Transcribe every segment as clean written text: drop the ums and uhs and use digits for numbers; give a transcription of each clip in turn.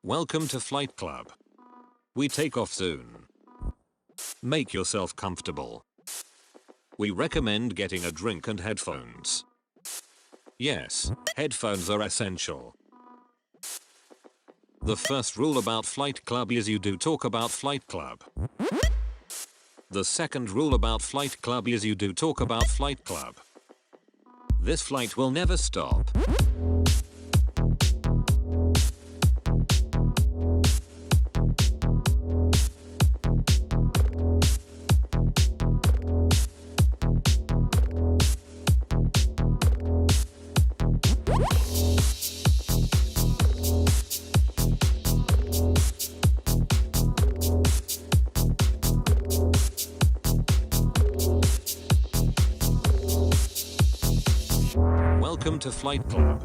Welcome to Flight Club. We take off soon. Make yourself comfortable. We recommend getting a drink and headphones. Yes, headphones are essential. The first rule about Flight Club is you do talk about Flight Club. The second rule about Flight Club is you do talk about Flight Club. This flight will never stop. Welcome to Flight Club.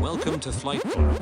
Welcome to Flight Club.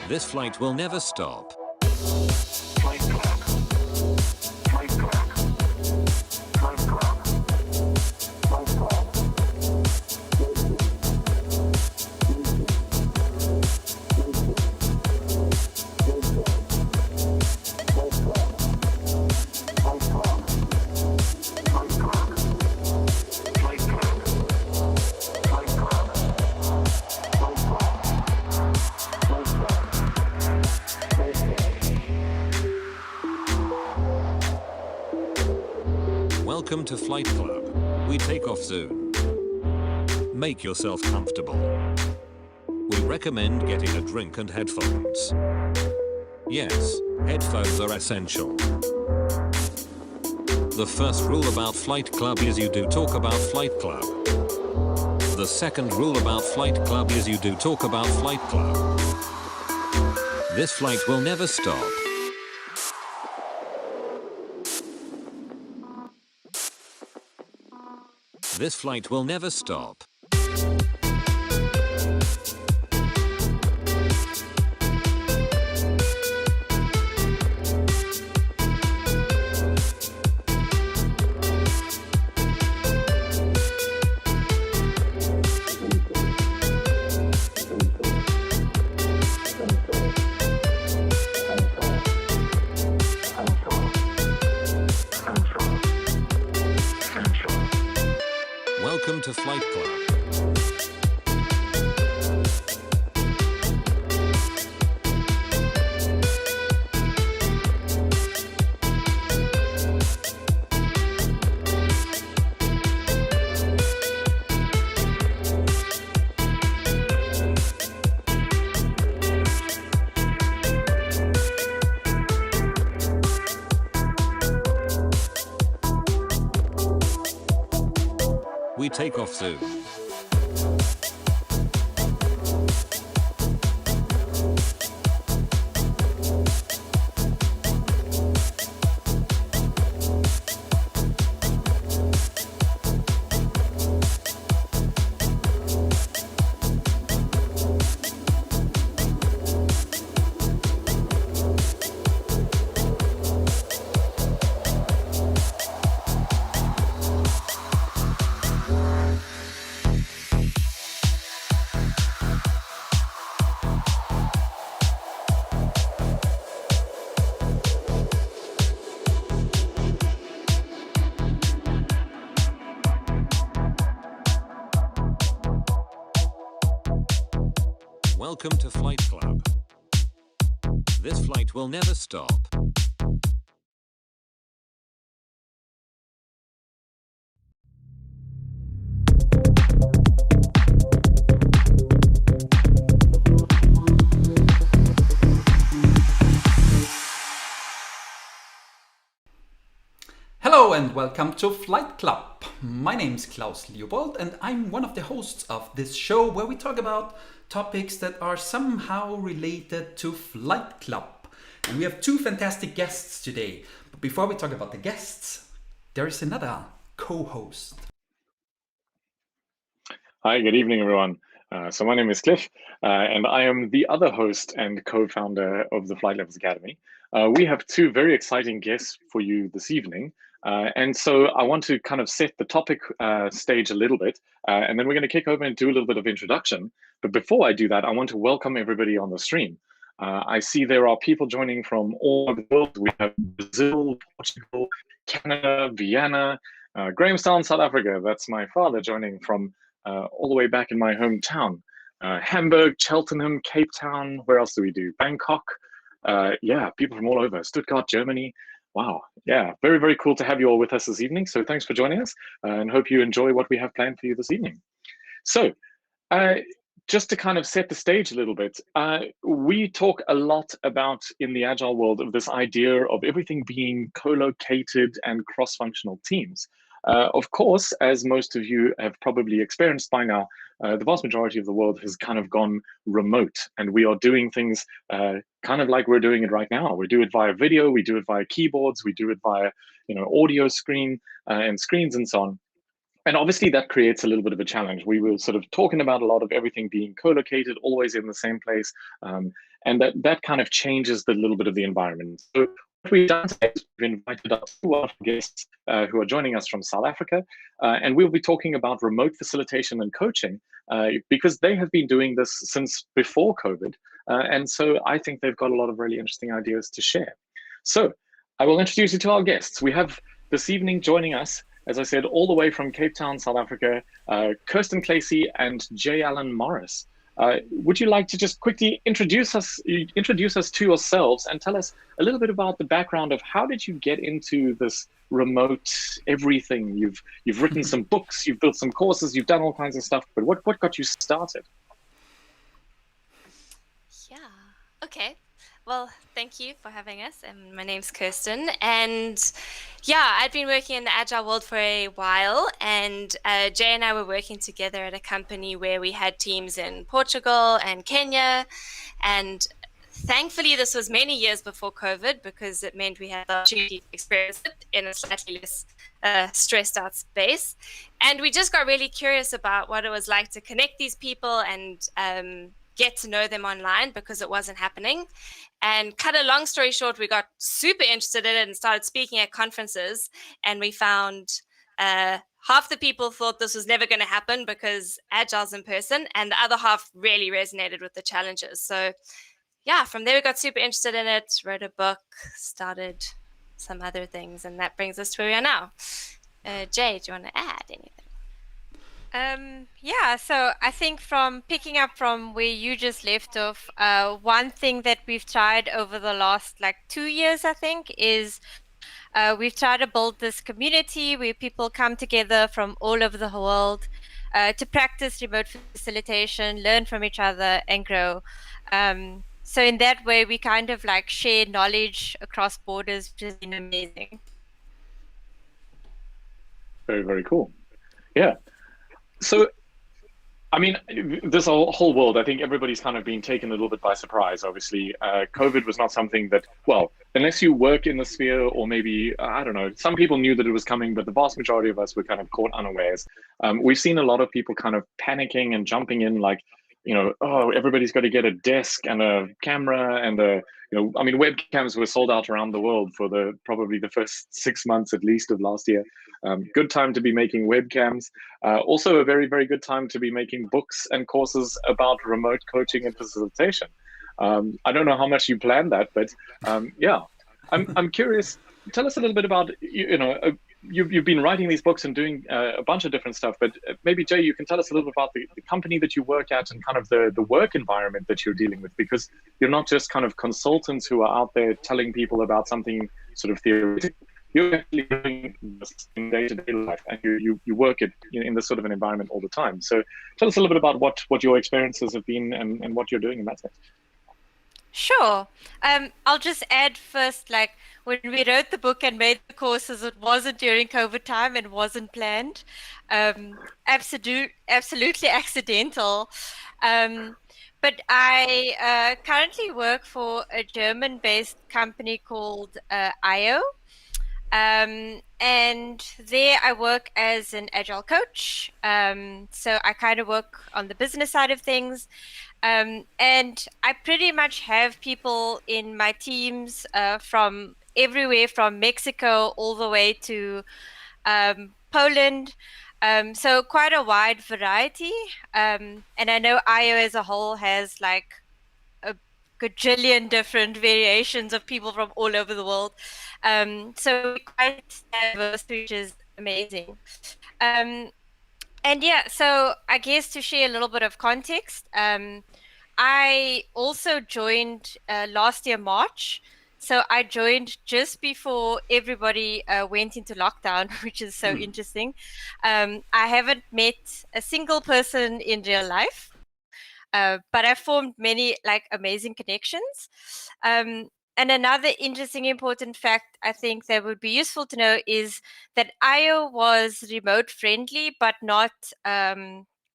This flight will never stop. Flight Club. Flight Club. Flight Club. Flight Club. Welcome to Flight Club. We take off soon. Make yourself comfortable. We recommend getting a drink and headphones. Yes, headphones are essential. The first rule about Flight Club is you do talk about Flight Club. The second rule about Flight Club is you do talk about Flight Club. This flight will never stop. This flight will never stop. Welcome to Flight Club. We take off soon. Welcome to Flight Club. This flight will never stop. and welcome to Flight Club. My name is Klaus Leopold and I'm one of the hosts of this show where we talk about topics that are somehow related to Flight Club. And we have two fantastic guests today. But before we talk about the guests, there is another co-host. Hi, good evening, everyone. So my name is Cliff, and I am the other host and co-founder of the Flight Levels Academy. We have two very exciting guests for you this evening. And so I want to kind of set the topic stage a little bit, and then we're going to kick over and do a little bit of introduction. But before I do that, I want to welcome everybody on the stream. I see there are people joining from all over the world. We have Brazil, Portugal, Canada, Vienna, Grahamstown, South Africa. That's my father joining from all the way back in my hometown. Hamburg, Cheltenham, Cape Town, where else do we do? Bangkok. Yeah, people from all over. Stuttgart, Germany. Wow, yeah, very, very cool to have you all with us this evening. So thanks for joining us and hope you enjoy what we have planned for you this evening. So just to kind of set the stage a little bit, we talk a lot about in the Agile world of this idea of everything being co-located and cross-functional teams. Of course, as most of you have probably experienced by now, the vast majority of the world has kind of gone remote, and we are doing things kind of like we're doing it right now. We do it via video, we do it via keyboards, we do it via audio screen and screens and so on. And obviously that creates a little bit of a challenge. We were sort of talking about a lot of everything being co-located, always in the same place, and that kind of changes the little bit of the environment. So what we've done today is we've invited up two of our guests who are joining us from South Africa, and we'll be talking about remote facilitation and coaching because they have been doing this since before COVID, and so I think they've got a lot of really interesting ideas to share. So I will introduce you to our guests. We have this evening joining us, as I said, all the way from Cape Town, South Africa, Kirsten Clacey and Jay Allen Morris. Would you like to just quickly introduce us to yourselves and tell us a little bit about the background of how did you get into this remote everything? You've written some books, you've built some courses, you've done all kinds of stuff, but what got you started? Yeah, okay. Well, thank you for having us. My name's Kirsten, and yeah, I'd been working in the Agile world for a while, and Jay and I were working together at a company where we had teams in Portugal and Kenya, and thankfully this was many years before COVID because it meant we had the opportunity to experience it in a slightly less stressed out space, and we just got really curious about what it was like to connect these people and get to know them online because it wasn't happening. And cut a long story short, we got super interested in it and started speaking at conferences. And we found half the people thought this was never going to happen because Agile's in person, and the other half really resonated with the challenges. So yeah, from there we got super interested in it, wrote a book, started some other things, and that brings us to where we are now. Jay, do you want to add anything? Yeah, so I think from picking up from where you just left off, one thing that we've tried over the last 2 years, I think, is we've tried to build this community where people come together from all over the world to practice remote facilitation, learn from each other, and grow. So in that way, we kind of share knowledge across borders, which has been amazing. Very, very cool. Yeah. So, I mean, this whole world, I think everybody's kind of been taken a little bit by surprise. Obviously, COVID was not something that, well, unless you work in the sphere or maybe, I don't know, some people knew that it was coming, but the vast majority of us were kind of caught unawares. We've seen a lot of people kind of panicking and jumping in oh, everybody's got to get a desk and a camera and I mean, webcams were sold out around the world for probably the first 6 months at least of last year. Good time to be making webcams. Also a very, very good time to be making books and courses about remote coaching and facilitation. I don't know how much you planned that, but yeah, I'm curious. Tell us a little bit about, you've been writing these books and doing a bunch of different stuff, but maybe Jay, you can tell us a little bit about the company that you work at and kind of the work environment that you're dealing with, because you're not just kind of consultants who are out there telling people about something sort of theoretical. You're actually doing this in day-to-day life, and you work in this sort of an environment all the time. So tell us a little bit about what your experiences have been and what you're doing in that sense. Sure. I'll just add first, like when we wrote the book and made the courses, it wasn't during COVID time and wasn't planned. Absolutely accidental. But I currently work for a German-based company called IO. And there I work as an Agile coach. So I kind of work on the business side of things. And I pretty much have people in my teams from everywhere from Mexico all the way to Poland. So quite a wide variety. And I know IO as a whole has like a gajillion different variations of people from all over the world. So we're quite diverse, which is amazing. And yeah, so I guess to share a little bit of context, I also joined last year, March. So I joined just before everybody went into lockdown, which is so interesting. I haven't met a single person in real life, but I formed many like amazing connections. And another interesting, important fact I think that would be useful to know is that IO was remote friendly, but not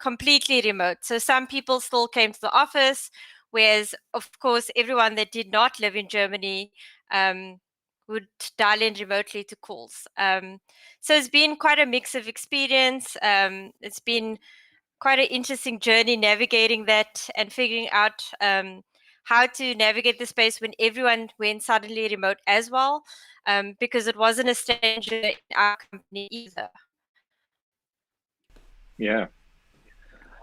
completely remote. So some people still came to the office, whereas, of course, everyone that did not live in Germany would dial in remotely to calls. So it's been quite a mix of experience. It's been quite an interesting journey navigating that and figuring out how to navigate the space when everyone went suddenly remote as well, because it wasn't a stranger in our company either. Yeah.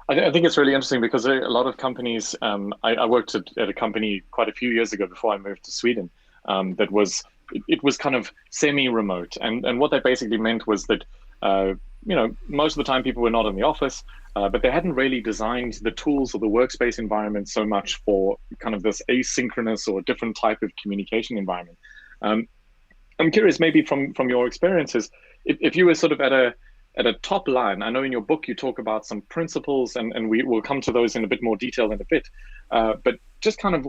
I think it's really interesting because a lot of companies, I worked at a company quite a few years ago before I moved to Sweden, that was, it was kind of semi-remote. And what that basically meant was that, most of the time people were not in the office, but they hadn't really designed the tools or the workspace environment so much for kind of this asynchronous or different type of communication environment. I'm curious, maybe from your experiences, if you were sort of at a top line, I know in your book you talk about some principles, and we will come to those in a bit more detail in a bit. But just kind of,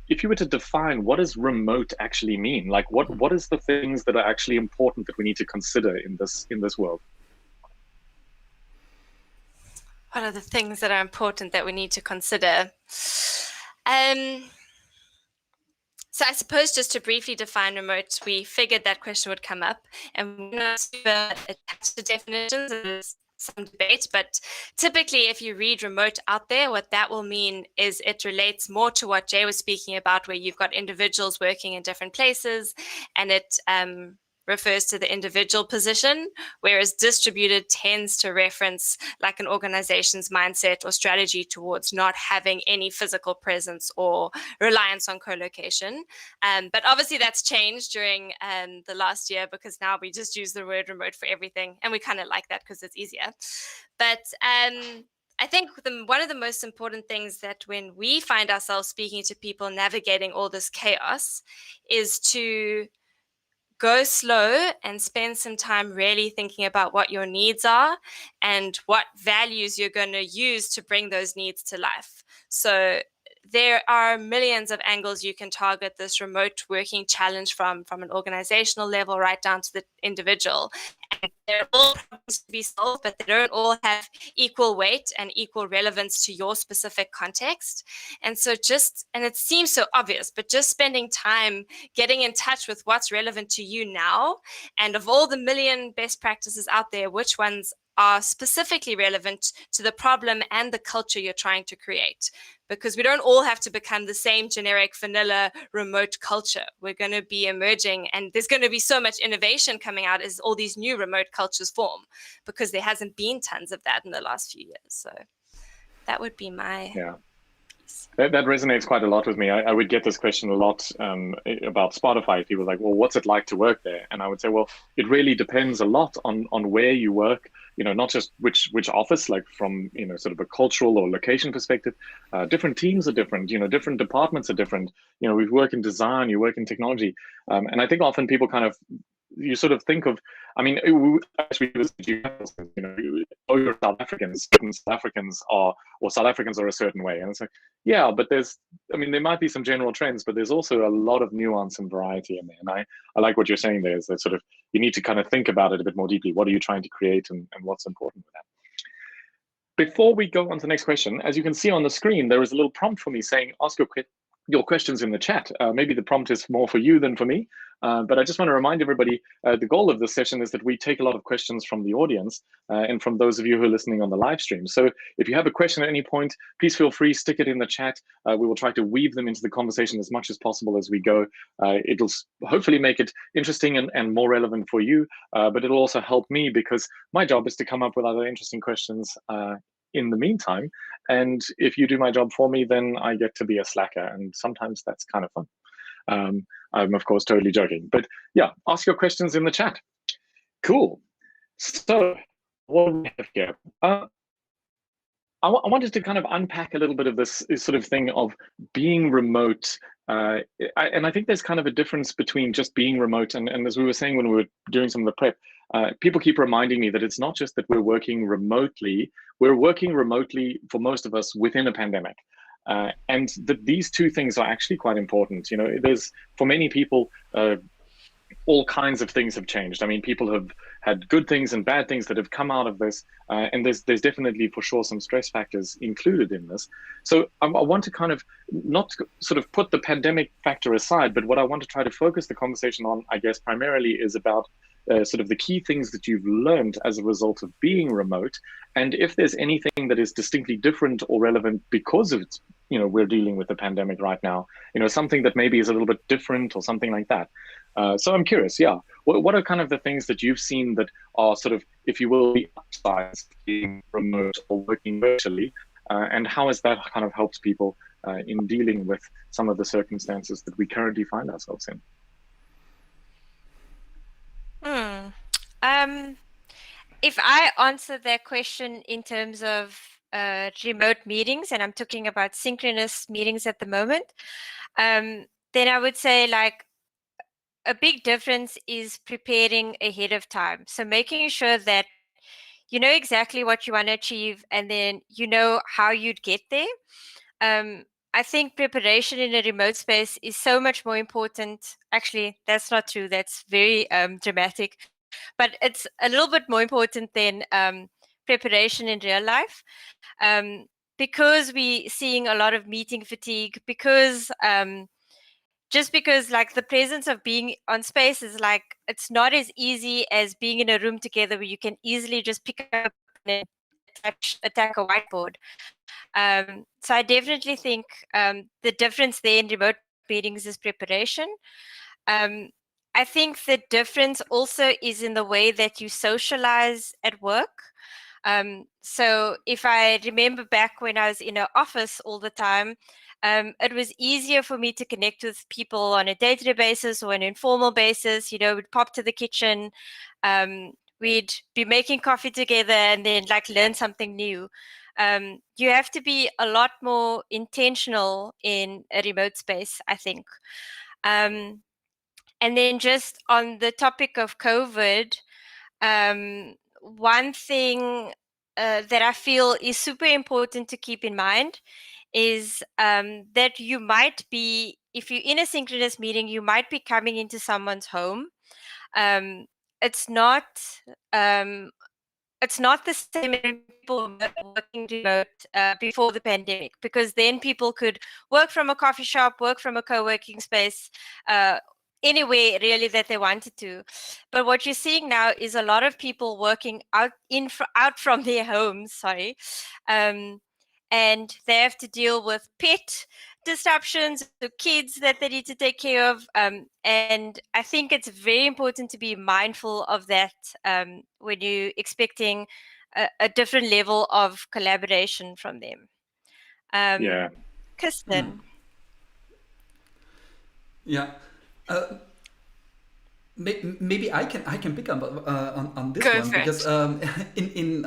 if you were to define what does remote actually mean, like what is the things that are actually important that we need to consider in this world? What are the things that are important that we need to consider? So I suppose just to briefly define remote, we figured that question would come up, and we're not super attached to definitions. There's some debate, but typically if you read remote out there, what that will mean is it relates more to what Jay was speaking about, where you've got individuals working in different places, and it refers to the individual position, whereas distributed tends to reference like an organization's mindset or strategy towards not having any physical presence or reliance on co-location. But obviously that's changed during the last year, because now we just use the word remote for everything, and we kind of like that because it's easier. But I think one of the most important things that when we find ourselves speaking to people navigating all this chaos is to go slow and spend some time really thinking about what your needs are and what values you're going to use to bring those needs to life. So there are millions of angles you can target this remote working challenge from an organizational level right down to the individual. And they're all problems to be solved, but they don't all have equal weight and equal relevance to your specific context. And so and it seems so obvious, but just spending time getting in touch with what's relevant to you now, and of all the million best practices out there, which ones are specifically relevant to the problem and the culture you're trying to create. Because we don't all have to become the same generic vanilla remote culture. We're going to be emerging, and there's going to be so much innovation coming out as all these new remote cultures form, because there hasn't been tons of that in the last few years. So that would be my... Yeah. That resonates quite a lot with me. I would get this question a lot about Spotify. People are like, well, what's it like to work there? And I would say, well, it really depends a lot on where you work, not just which office, like from, sort of a cultural or location perspective. Different teams are different, different departments are different. We work in design, you work in technology. And I think often people kind of you sort of think of, I mean, actually, you know, oh, you're South Africans, South Africans are, or South Africans are a certain way. And it's like, yeah, but there's, I mean, there might be some general trends, but there's also a lot of nuance and variety in there. And I like what you're saying there, is that sort of, you need to kind of think about it a bit more deeply. What are you trying to create, and what's important with that? Before we go on to the next question, as you can see on the screen, there is a little prompt for me saying, ask your questions in the chat. Maybe the prompt is more for you than for me, but I just want to remind everybody, the goal of this session is that we take a lot of questions from the audience and from those of you who are listening on the live stream. So if you have a question at any point, please feel free, stick it in the chat. We will try to weave them into the conversation as much as possible as we go. It'll hopefully make it interesting and more relevant for you, but it'll also help me, because my job is to come up with other interesting questions in the meantime. And if you do my job for me, then I get to be a slacker. And sometimes that's kind of fun. I'm of course totally joking, but yeah, ask your questions in the chat. Cool. So what do we have here? I wanted to kind of unpack a little bit of this sort of thing of being remote. And I think there's kind of a difference between just being remote and as we were saying when we were doing some of the prep, people keep reminding me that it's not just that we're working remotely for most of us within a pandemic. And that these two things are actually quite important. You know, there's, for many people, all kinds of things have changed. I mean, people have had good things and bad things that have come out of this, and there's definitely for sure some stress factors included in this. So I want to kind of not sort of put the pandemic factor aside, but what I want to try to focus the conversation on, I guess, primarily is about sort of the key things that you've learned as a result of being remote, and if there's anything that is distinctly different or relevant because of, you know, we're dealing with the pandemic right now, you know, something that maybe is a little bit different or something like that. So I'm curious, yeah, what are kind of the things that you've seen that are sort of, if you will, the upsides of being remote or working virtually, and how has that kind of helped people in dealing with some of the circumstances that we currently find ourselves in? If I answer that question in terms of remote meetings, and I'm talking about synchronous meetings at the moment, then I would say, like, a big difference is preparing ahead of time. So making sure that you know exactly what you want to achieve, and then you know how you'd get there. I think preparation in a remote space is so much more important. Actually, that's not true. That's very dramatic. But it's a little bit more important than preparation in real life, because we're seeing a lot of meeting fatigue, because just because, like, the presence of being on space is like, it's not as easy as being in a room together where you can easily just pick up and attack a whiteboard. So I definitely think the difference there in remote meetings is preparation. I think the difference also is in the way that you socialize at work. So if I remember back when I was in an office all the time, it was easier for me to connect with people on a day-to-day basis or an informal basis. You know, we'd pop to the kitchen, we'd be making coffee together, and then like learn something new. You have to be a lot more intentional in a remote space, I think. And then just on the topic of COVID, one thing that I feel is super important to keep in mind is that you might be, if you're in a synchronous meeting, you might be coming into someone's home. It's not the same as people working remote before the pandemic, because then people could work from a coffee shop, work from a co-working space, anywhere really that they wanted to. But what you're seeing now is a lot of people working out from their homes, and they have to deal with pet disruptions, the kids that they need to take care of, and I think it's very important to be mindful of that when you're expecting a different level of collaboration from them. Yeah. Kirsten. Yeah. Maybe I can pick up on this Go one for because it. in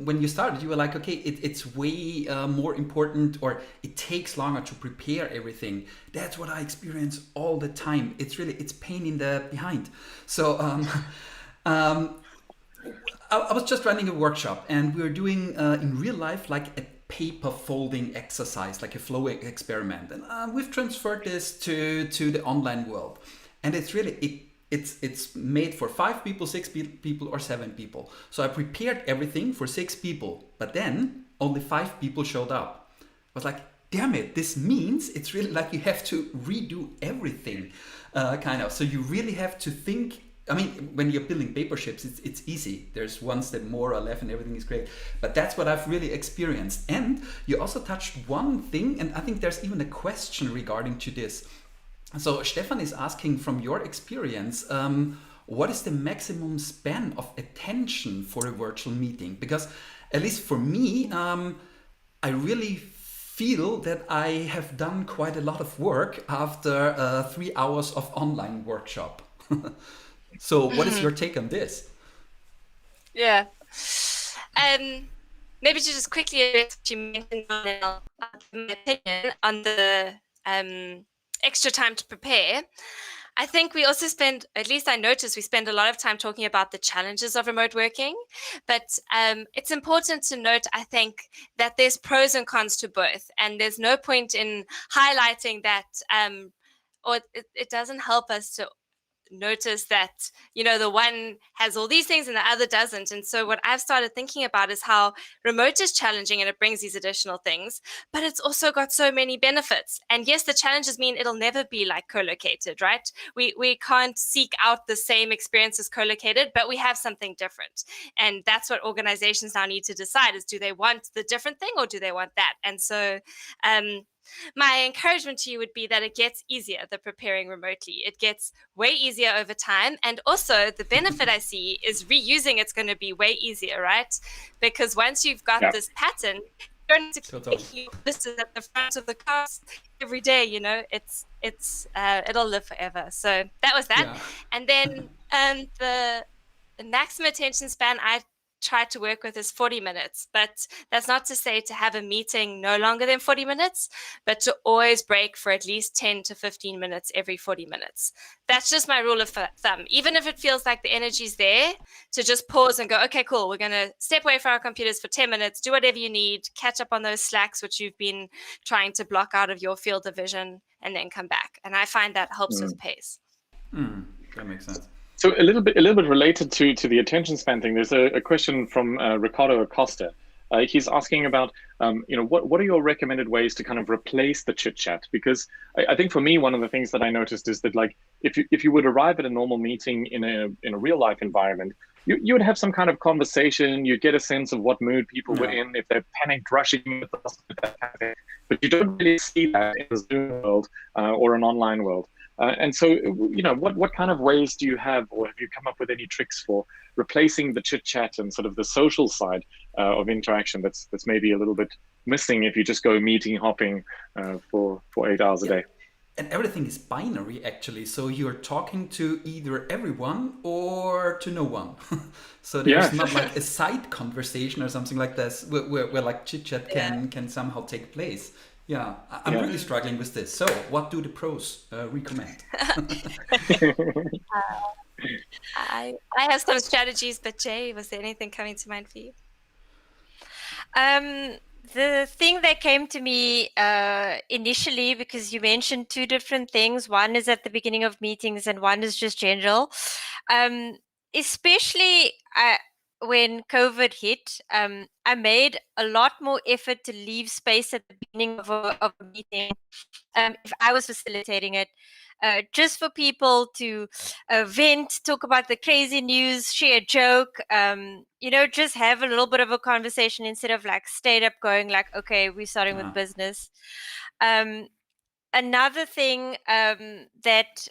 when you started, you were like, okay, it's way more important, or it takes longer to prepare everything. That's what I experience all the time. It's pain in the behind. So um, I was just running a workshop, and we were doing in real life like a paper folding exercise, like a flow experiment, and we've transferred this to the online world, and it's made for 5 people, 6 people, or 7 people. So I prepared everything for 6 people, but then only 5 people showed up. I was like, damn it, this means it's really like you have to redo everything, kind of. So you really have to think. I mean, when you're building paper ships, it's easy. There's one step more or less and everything is great. But that's what I've really experienced. And you also touched one thing, and I think there's even a question regarding to this. So Stefan is asking, from your experience, what is the maximum span of attention for a virtual meeting? Because at least for me, I really feel that I have done quite a lot of work after 3 hours of online workshop. So what is your take on this? Yeah. Maybe to just quickly address what you mentioned, I'll give my opinion on the extra time to prepare. I think we also spend, at least I notice, we spend a lot of time talking about the challenges of remote working. But it's important to note, I think, that there's pros and cons to both. And there's no point in highlighting that, or it doesn't help us to notice that, you know, the one has all these things and the other doesn't. And so what I've started thinking about is how remote is challenging and it brings these additional things, but it's also got so many benefits. And yes, the challenges mean it'll never be like co-located, right? We can't seek out the same experience as co-located, but we have something different. And that's what organizations now need to decide, is do they want the different thing or do they want that? And so my encouragement to you would be that it gets easier, the preparing remotely. It gets way easier over time. And also the benefit I see is reusing it's going to be way easier, right? Because once you've got Yeah. this pattern, you don't need to Totally. keep this is at the front of the class every day, you know, it'll live forever. So that was that. Yeah. And then the maximum attention span I try to work with is 40 minutes, but that's not to say to have a meeting no longer than 40 minutes, but to always break for at least 10 to 15 minutes every 40 minutes. That's just my rule of thumb. Even if it feels like the energy's there, to just pause and go, okay, cool, we're going to step away from our computers for 10 minutes, do whatever you need, catch up on those Slacks, which you've been trying to block out of your field of vision, and then come back. And I find that helps with pace. That makes sense. So a little bit related to the attention span thing. There's a question from Ricardo Acosta. He's asking about, what are your recommended ways to kind of replace the chit chat? Because I think for me, one of the things that I noticed is that, like, if you would arrive at a normal meeting in a real life environment, you would have some kind of conversation. You'd get a sense of what mood people were in, if they're panicked, rushing with us, that kind of thing. But you don't really see that in the Zoom world or an online world. And so, what kind of ways do you have, or have you come up with any tricks for replacing the chit chat and sort of the social side of interaction that's maybe a little bit missing if you just go meeting hopping for 8 hours a day? And everything is binary, actually. So you're talking to either everyone or to no one. So there's not like a side conversation or something like this where like chit chat can somehow take place. Yeah, I'm really struggling with this. So what do the pros recommend? I have some strategies, but Jay, was there anything coming to mind for you? The thing that came to me initially, because you mentioned 2 different things. One is at the beginning of meetings and one is just general. Especially when COVID hit, I made a lot more effort to leave space at the beginning of a meeting if I was facilitating it. Just for people to vent, talk about the crazy news, share a joke, just have a little bit of a conversation instead of like straight up going like, okay, we're starting with business. Another thing that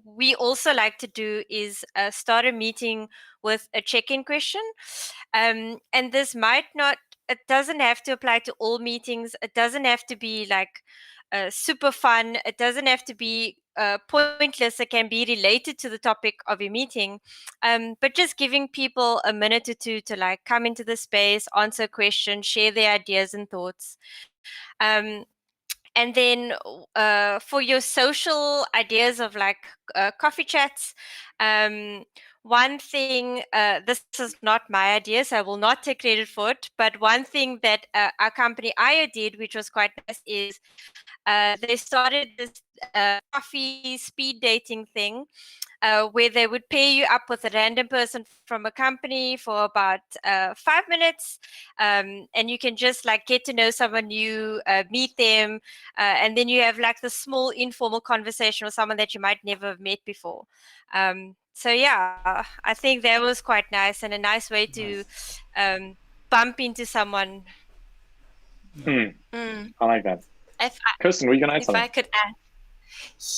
we also like to do is start a meeting with a check-in question. And this it doesn't have to apply to all meetings. It doesn't have to be like super fun. It doesn't have to be pointless. It can be related to the topic of your meeting, but just giving people a minute or two to like come into the space, answer a question, share their ideas and thoughts. And then for your social ideas of like coffee chats, one thing, this is not my idea, so I will not take credit for it, but one thing that our company IO did, which was quite nice, is they started this coffee speed dating thing where they would pair you up with a random person from a company for about 5 minutes, and you can just like get to know someone new, meet them, and then you have like the small informal conversation with someone that you might never have met before. So yeah, I think that was quite nice and a nice way to bump into someone. I like that. Kirsten, were you going to add if something? I could add,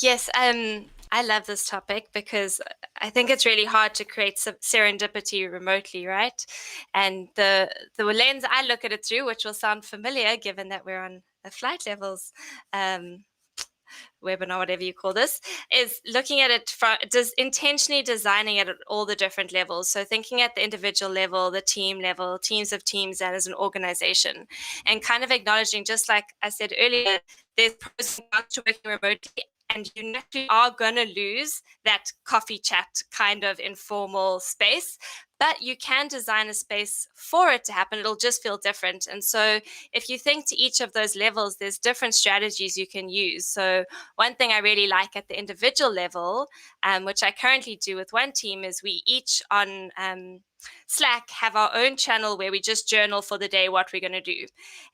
yes, I love this topic because I think it's really hard to create some serendipity remotely, right? And the lens I look at it through, which will sound familiar given that we're on a flight levels webinar, whatever you call this, is looking at it from intentionally designing it at all the different levels. So thinking at the individual level, the team level, teams of teams, and as an organization, and kind of acknowledging, just like I said earlier, there's pros and cons to working remotely, and you naturally are going to lose that coffee chat kind of informal space. But you can design a space for it to happen. It'll just feel different. And so if you think to each of those levels, there's different strategies you can use. So one thing I really like at the individual level, which I currently do with one team, is we each on Slack have our own channel where we just journal for the day what we're going to do.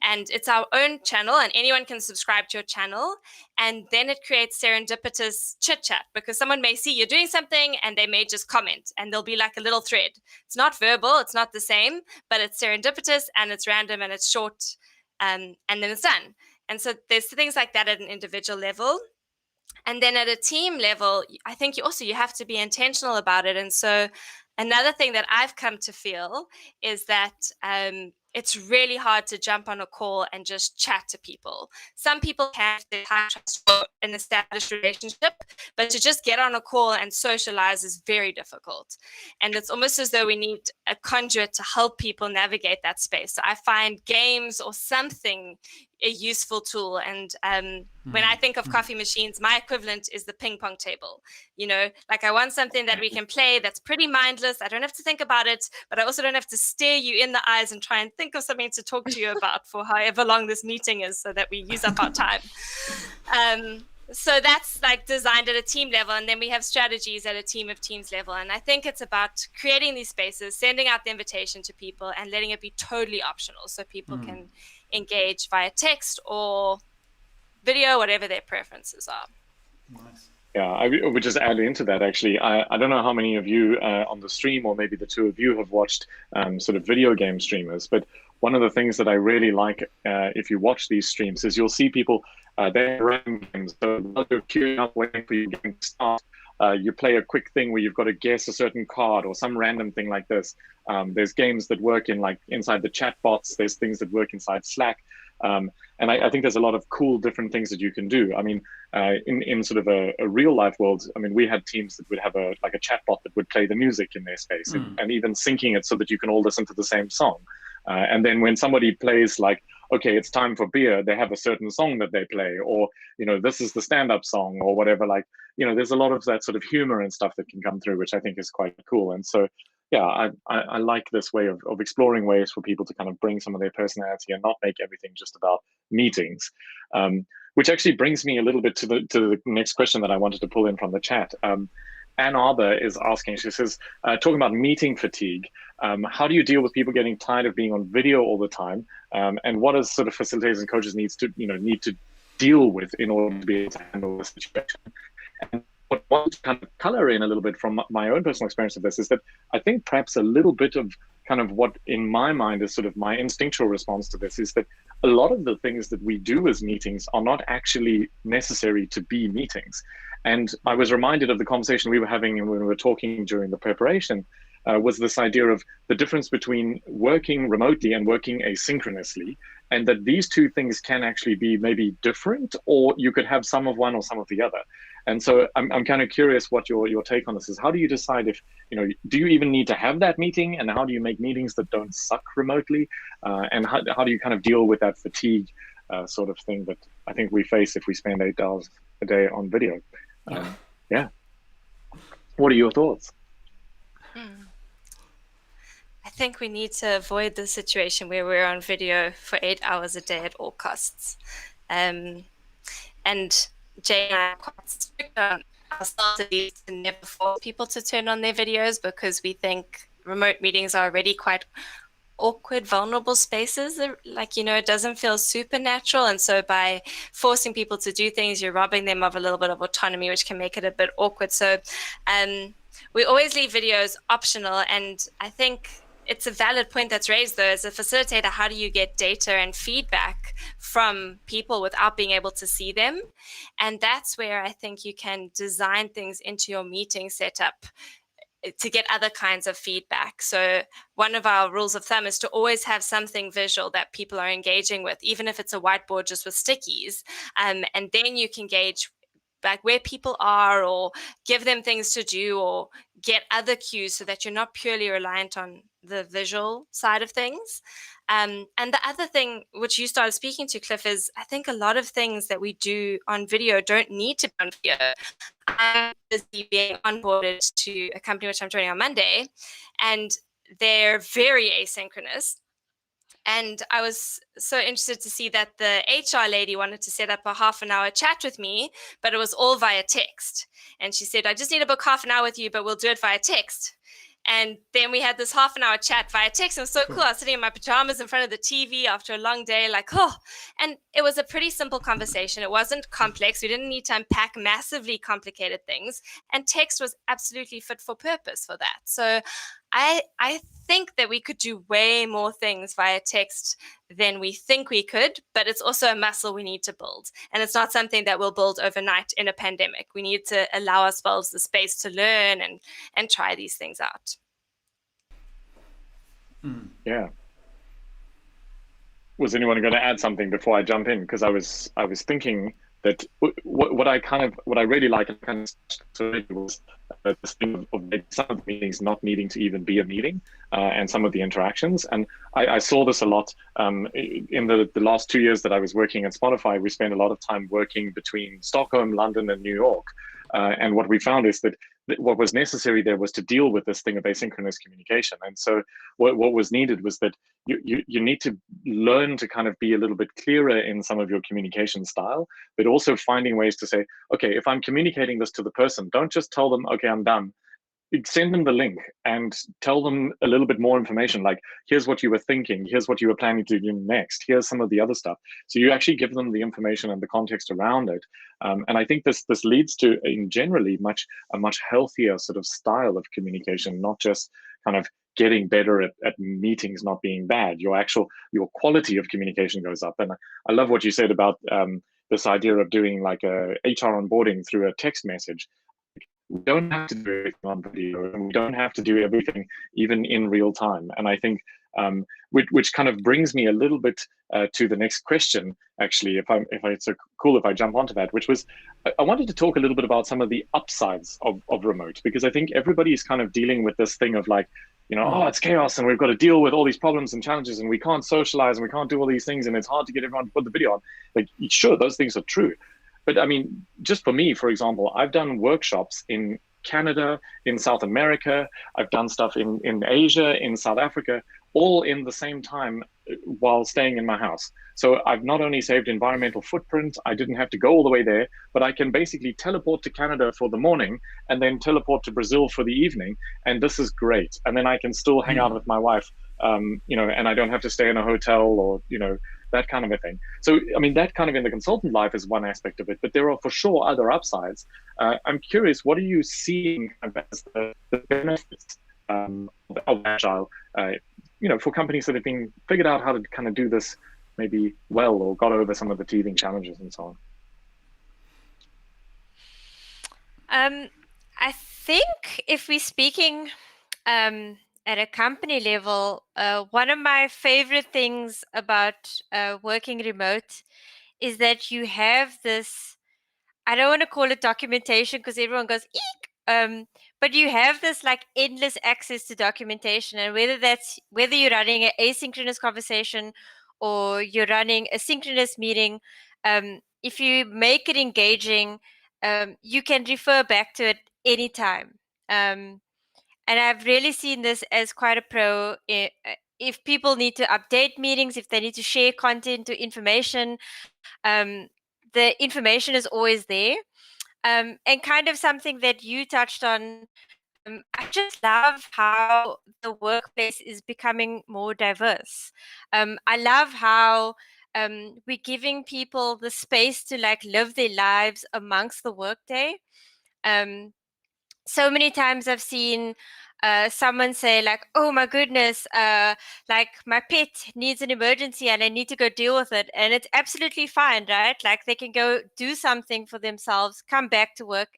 And it's our own channel and anyone can subscribe to your channel. And then it creates serendipitous chit chat because someone may see you're doing something and they may just comment and there'll be like a little thread. It's not verbal, it's not the same, but it's serendipitous and it's random and it's short, and then it's done. And so there's things like that at an individual level. And then at a team level, I think you have to be intentional about it. And so another thing that I've come to feel is that it's really hard to jump on a call and just chat to people. Some people can have trust for an established relationship, but to just get on a call and socialize is very difficult. And it's almost as though we need a conduit to help people navigate that space. So I find games or something a useful tool. And when I think of coffee machines, my equivalent is the ping pong table. You know, like I want something that we can play that's pretty mindless. I don't have to think about it, but I also don't have to stare you in the eyes and try and think of something to talk to you about for however long this meeting is so that we use up our time. So that's like designed at a team level. And then we have strategies at a team of teams level. And I think it's about creating these spaces, sending out the invitation to people and letting it be totally optional so people can engage via text or video, whatever their preferences are. Nice. Yeah, I would just add into that, actually. I don't know how many of you on the stream, or maybe the two of you, have watched sort of video game streamers, but one of the things that I really like if you watch these streams is you'll see people, they're running games. So while you're queuing up waiting for your game to start, you play a quick thing where you've got to guess a certain card or some random thing like this. There's games that work in like inside the chat bots. There's things that work inside Slack. And I think there's a lot of cool different things that you can do. I mean, in sort of a real life world, I mean, we had teams that would have a chatbot that would play the music in their space and even syncing it so that you can all listen to the same song. And then when somebody plays like, okay, it's time for beer, they have a certain song that they play, or, you know, this is the stand-up song or whatever. Like, you know, there's a lot of that sort of humor and stuff that can come through, which I think is quite cool. And so, yeah, I like this way of exploring ways for people to kind of bring some of their personality and not make everything just about meetings. Which actually brings me a little bit to the next question that I wanted to pull in from the chat. Ann Arbor is asking, she says, talking about meeting fatigue, how do you deal with people getting tired of being on video all the time? And what does sort of facilitators and coaches need to deal with in order to be able to handle the situation? And what I want to kind of color in a little bit from my own personal experience of this is that I think perhaps a little bit of kind of what in my mind is sort of my instinctual response to this is that a lot of the things that we do as meetings are not actually necessary to be meetings. And I was reminded of the conversation we were having when we were talking during the preparation, was this idea of the difference between working remotely and working asynchronously. and that these two things can actually be maybe different, or you could have some of one or some of the other. And so I'm kind of curious what your take on this is. How do you decide if, do you even need to have that meeting, and how do you make meetings that don't suck remotely? And how do you kind of deal with that fatigue sort of thing that I think we face if we spend 8 hours a day on video? Yeah. What are your thoughts? I think we need to avoid the situation where we're on video for 8 hours a day at all costs. And Jay and I are quite strict on ourselves, at least, to never force people to turn on their videos, because we think remote meetings are already quite awkward, vulnerable spaces. Like, it doesn't feel supernatural. And so by forcing people to do things, you're robbing them of a little bit of autonomy, which can make it a bit awkward. So we always leave videos optional. And I think it's a valid point that's raised, though. As a facilitator, how do you get data and feedback from people without being able to see them? And that's where I think you can design things into your meeting setup to get other kinds of feedback. So one of our rules of thumb is to always have something visual that people are engaging with, even if it's a whiteboard just with stickies. And then you can gauge like where people are, or give them things to do, or get other cues, so that you're not purely reliant on the visual side of things. And the other thing, which you started speaking to, Cliff, is I think a lot of things that we do on video don't need to be on video. I'm busy being onboarded to a company which I'm joining on Monday, and they're very asynchronous. And I was so interested to see that the HR lady wanted to set up a half-an-hour chat with me, but it was all via text. And she said, I just need to book half an hour with you, but we'll do it via text. And then we had this half-an-hour chat via text. It was so cool. I was sitting in my pajamas in front of the TV after a long day, and it was a pretty simple conversation. It wasn't complex. We didn't need to unpack massively complicated things. And text was absolutely fit for purpose for that. So I think that we could do way more things via text than we think we could, but it's also a muscle we need to build. And it's not something that we'll build overnight in a pandemic. We need to allow ourselves the space to learn and try these things out. Yeah. Was anyone going to add something before I jump in? Because I was thinking that what I really like and kind of was this thing of some of the meetings not needing to even be a meeting, and some of the interactions. And I saw this a lot in the last 2 years that I was working at Spotify. We spent a lot of time working between Stockholm, London, and New York. And what we found is that what was necessary there was to deal with this thing of asynchronous communication. And so what was needed was that you need to learn to kind of be a little bit clearer in some of your communication style, but also finding ways to say, okay, if I'm communicating this to the person, don't just tell them, okay, I'm done. Send them the link and tell them a little bit more information, like, here's what you were thinking, here's what you were planning to do next, here's some of the other stuff. So you actually give them the information and the context around it. And I think this leads to, in generally, a much healthier sort of style of communication, not just kind of getting better at meetings not being bad. Your quality of communication goes up. And I love what you said about this idea of doing like a HR onboarding through a text message. We don't have to do everything on video, and we don't have to do everything even in real time. And I think, which kind of brings me a little bit to the next question, actually, if it's cool if I jump onto that, which was, I wanted to talk a little bit about some of the upsides of remote, because I think everybody is kind of dealing with this thing of like, oh, it's chaos and we've got to deal with all these problems and challenges and we can't socialize and we can't do all these things and it's hard to get everyone to put the video on. Like, sure, those things are true. But I mean, just for me, for example, I've done workshops in Canada, in South America, I've done stuff in Asia, in South Africa, all in the same time while staying in my house. So I've not only saved environmental footprint, I didn't have to go all the way there, but I can basically teleport to Canada for the morning and then teleport to Brazil for the evening. And this is great. And then I can still hang out with my wife, and I don't have to stay in a hotel or, that kind of a thing. So, I mean, that kind of in the consultant life is one aspect of it, but there are for sure other upsides. I'm curious, what are you seeing as the benefits of Agile, for companies that have been figured out how to kind of do this maybe well, or got over some of the teething challenges and so on? I think if we're speaking at a company level, one of my favorite things about working remote is that you have this, I don't want to call it documentation because everyone goes, eek! But you have this like endless access to documentation, and whether you're running an asynchronous conversation or you're running a synchronous meeting, if you make it engaging, you can refer back to it anytime. And I've really seen this as quite a pro. If people need to update meetings, if they need to share content or information, the information is always there. And kind of something that you touched on, I just love how the workplace is becoming more diverse. I love how we're giving people the space to like live their lives amongst the workday. So many times I've seen someone say like, oh my goodness, like my pet needs an emergency and I need to go deal with it. And it's absolutely fine, right? Like they can go do something for themselves, come back to work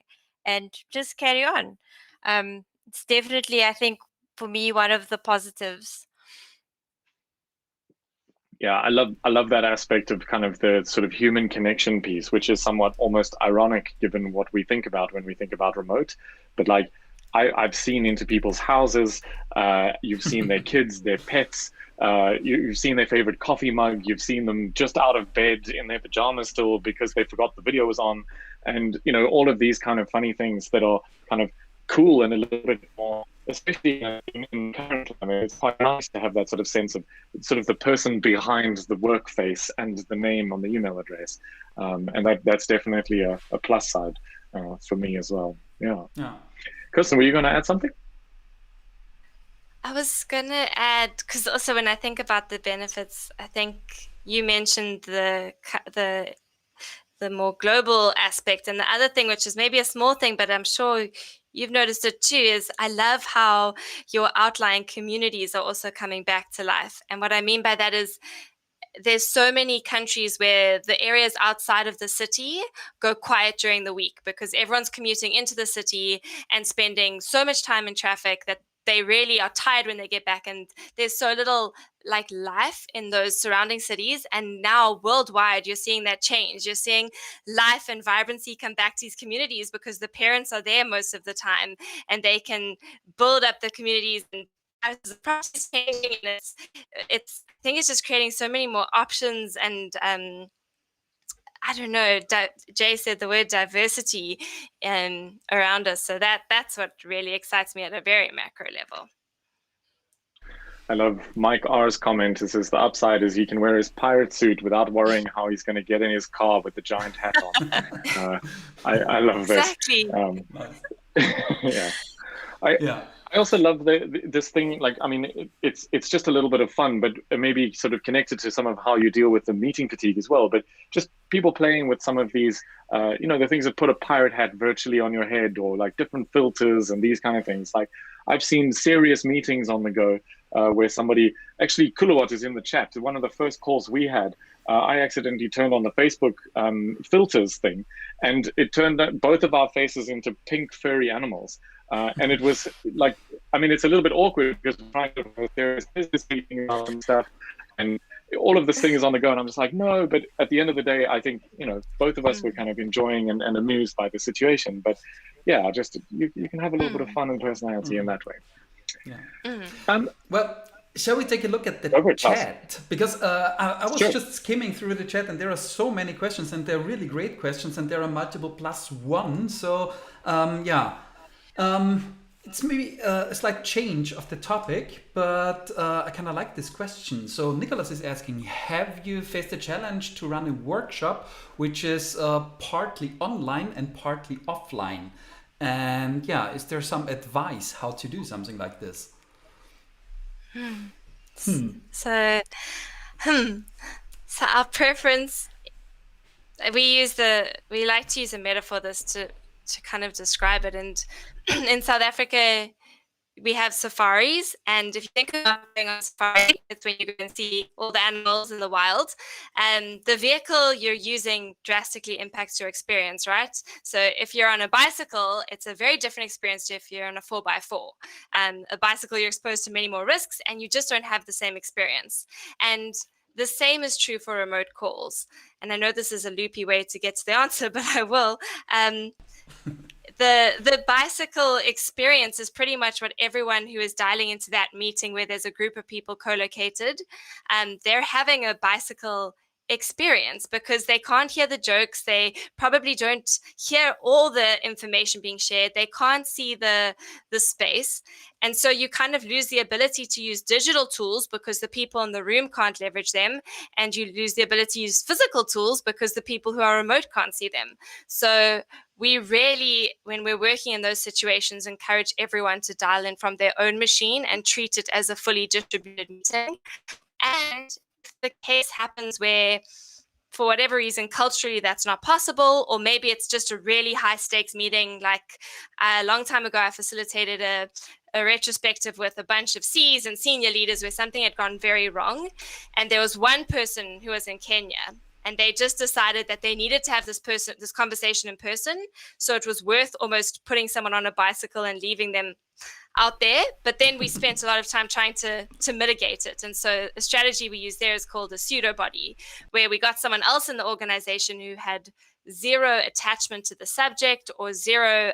and just carry on. It's definitely, I think, for me, one of the positives. Yeah, I love that aspect of kind of the sort of human connection piece, which is somewhat almost ironic given what we think about when we think about remote. But like I've seen into people's houses, you've seen their kids, their pets, you've seen their favorite coffee mug, you've seen them just out of bed in their pajamas still because they forgot the video was on. And, you know, all of these kind of funny things that are kind of cool and a little bit more, especially in current climate, it's quite nice to have that sort of sense of sort of the person behind the work face and the name on the email address. And that's definitely a plus side for me as well. Yeah. Kirsten, were you going to add something? I was going to add, because also when I think about the benefits, I think you mentioned the more global aspect. And the other thing, which is maybe a small thing, but I'm sure you've noticed it too, is I love how your outlying communities are also coming back to life. And what I mean by that is there's so many countries where the areas outside of the city go quiet during the week because everyone's commuting into the city and spending so much time in traffic that they really are tired when they get back, and there's so little like life in those surrounding cities. And now worldwide, you're seeing that change. You're seeing life and vibrancy come back to these communities because the parents are there most of the time and they can build up the communities, and as the process is changing, and it's I think it's just creating so many more options. And I don't know, Jay said the word diversity around us. So that's what really excites me at a very macro level. I love Mike R's comment. It says the upside is he can wear his pirate suit without worrying how he's going to get in his car with the giant hat on. I love this. Exactly. Yeah. I also love this thing. Like, I mean, it's just a little bit of fun, but maybe sort of connected to some of how you deal with the meeting fatigue as well. But just people playing with some of these, the things that put a pirate hat virtually on your head, or like different filters and these kind of things. Like, I've seen serious meetings on the go where somebody, actually, Kulawat is in the chat. One of the first calls we had, I accidentally turned on the Facebook filters thing, and it turned both of our faces into pink furry animals. And it was like, I mean, it's a little bit awkward because we're trying to, there's business meeting and stuff, and all of this thing is on the go. And I'm just like, no, but at the end of the day, I think, both of us were kind of enjoying and amused by the situation. But yeah, just you can have a little bit of fun and personality in that way. Yeah. Well, shall we take a look at the chat? Because I was just skimming through the chat, and there are so many questions, and they're really great questions, and there are multiple +1. So it's maybe a slight change of the topic, but I kind of like this question. So Nicholas is asking, have you faced a challenge to run a workshop which is partly online and partly offline? And is there some advice how to do something like this? So our preference, we like to use a metaphor to kind of describe it. And in South Africa, we have safaris, and if you think about going on safari, it's when you go and see all the animals in the wild. The vehicle you're using drastically impacts your experience, right? So if you're on a bicycle, it's a very different experience to if you're on a 4x4. A bicycle, you're exposed to many more risks, and you just don't have the same experience. And the same is true for remote calls. And I know this is a loopy way to get to the answer, but I will. The bicycle experience is pretty much what everyone who is dialing into that meeting where there's a group of people co-located, they're having a bicycle experience because they can't hear the jokes. They probably don't hear all the information being shared. They can't see the space. And so you kind of lose the ability to use digital tools because the people in the room can't leverage them. And you lose the ability to use physical tools because the people who are remote can't see them. So we really, when we're working in those situations, encourage everyone to dial in from their own machine and treat it as a fully distributed meeting. And if the case happens where, for whatever reason, culturally that's not possible, or maybe it's just a really high stakes meeting, like a long time ago, I facilitated a retrospective with a bunch of Cs and senior leaders where something had gone very wrong. And there was one person who was in Kenya, and they just decided that they needed to have this conversation in person. So it was worth almost putting someone on a bicycle and leaving them out there. But then we spent a lot of time trying to mitigate it. And so a strategy we used there is called a pseudo body, where we got someone else in the organization who had zero attachment to the subject or zero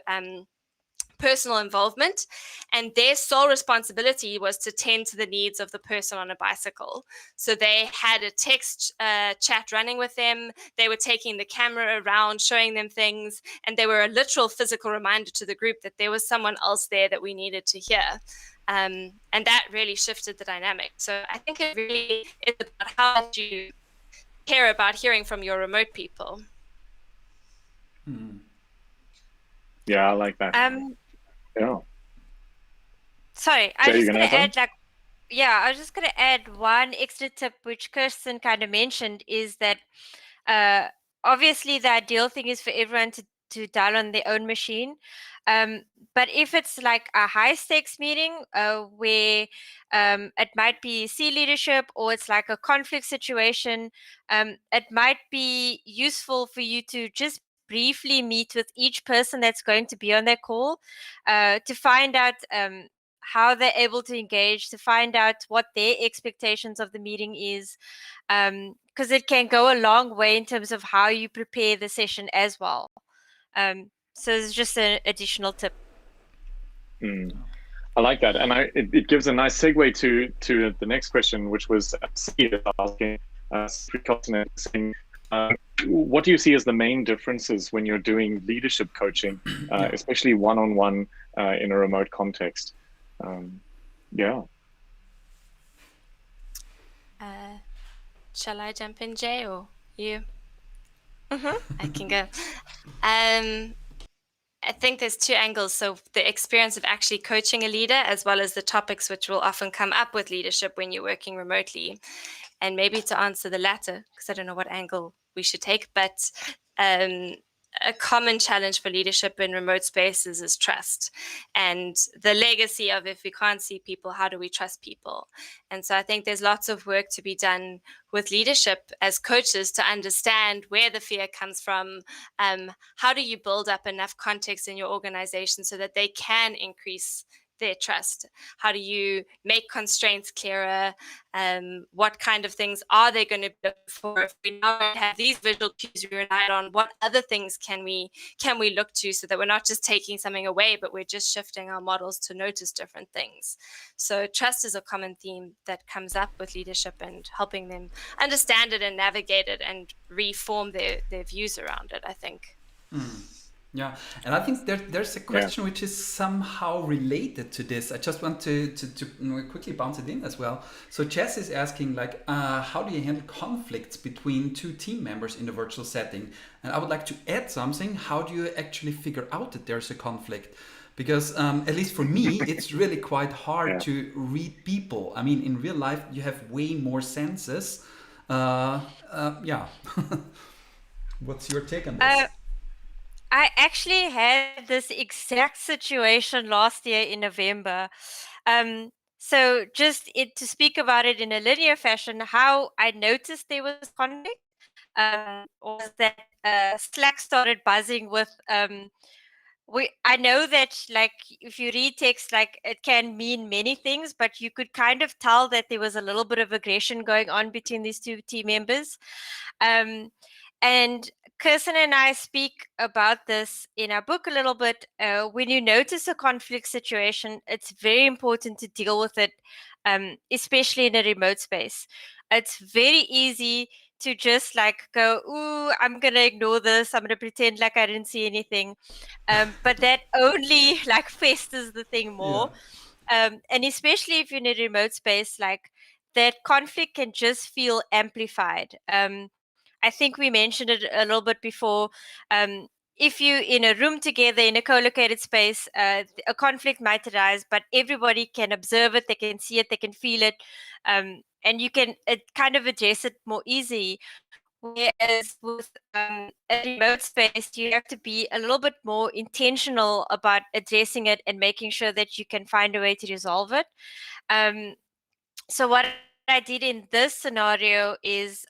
personal involvement, and their sole responsibility was to tend to the needs of the person on a bicycle. So they had a text chat running with them, they were taking the camera around, showing them things, and they were a literal physical reminder to the group that there was someone else there that we needed to hear. And that really shifted the dynamic. So I think it really is about how much you care about hearing from your remote people. Yeah, I like that. Yeah. Sorry, I was just going to add, I was just going to add one extra tip, which Kirsten kind of mentioned, is that obviously the ideal thing is for everyone to dial on their own machine. But if it's like a high stakes meeting where it might be C leadership or it's like a conflict situation, it might be useful for you to just briefly meet with each person that's going to be on their call to find out how they're able to engage, to find out what their expectations of the meeting is, because it can go a long way in terms of how you prepare the session as well. So it's just an additional tip. I like that, and it gives a nice segue to the next question, which was asking saying, what do you see as the main differences when you're doing leadership coaching, especially one-on-one in a remote context? Shall I jump in, Jay, or you? Mm-hmm. I can go. I think there's two angles. So the experience of actually coaching a leader, as well as the topics which will often come up with leadership when you're working remotely. And maybe to answer the latter, because I don't know what angle we should take, but a common challenge for leadership in remote spaces is trust, and the legacy of, if we can't see people, how do we trust people? And so I think there's lots of work to be done with leadership as coaches to understand where the fear comes from. How do you build up enough context in your organization so that they can increase their trust? How do you make constraints clearer? What kind of things are they going to be looking for? If we now have these visual cues we relied on, what other things can we look to, so that we're not just taking something away, but we're just shifting our models to notice different things? So trust is a common theme that comes up with leadership, and helping them understand it and navigate it and reform their views around it, I think. Yeah, and I think there's a question which is somehow related to this. I just want to quickly bounce it in as well. So Jess is asking, like, how do you handle conflicts between two team members in a virtual setting? And I would like to add something. How do you actually figure out that there's a conflict? Because at least for me, it's really quite hard to read people. I mean, in real life, you have way more senses. What's your take on this? I actually had this exact situation last year in November. So just to speak about it in a linear fashion, how I noticed there was conflict was that Slack started buzzing with I know that like if you read text, like it can mean many things, but you could kind of tell that there was a little bit of aggression going on between these two team members. Um, and Kirsten and I speak about this in our book a little bit. When you notice a conflict situation, it's very important to deal with it, especially in a remote space. It's very easy to just like go, ooh, I'm going to ignore this. I'm going to pretend like I didn't see anything. But that only like festers the thing more. And especially if you're in a remote space, like that conflict can just feel amplified. I think we mentioned it a little bit before. If you're in a room together in a co-located space, a conflict might arise, but everybody can observe it, they can see it, they can feel it, and you can kind of address it more easily. Whereas with a remote space, you have to be a little bit more intentional about addressing it and making sure that you can find a way to resolve it. So what I did in this scenario is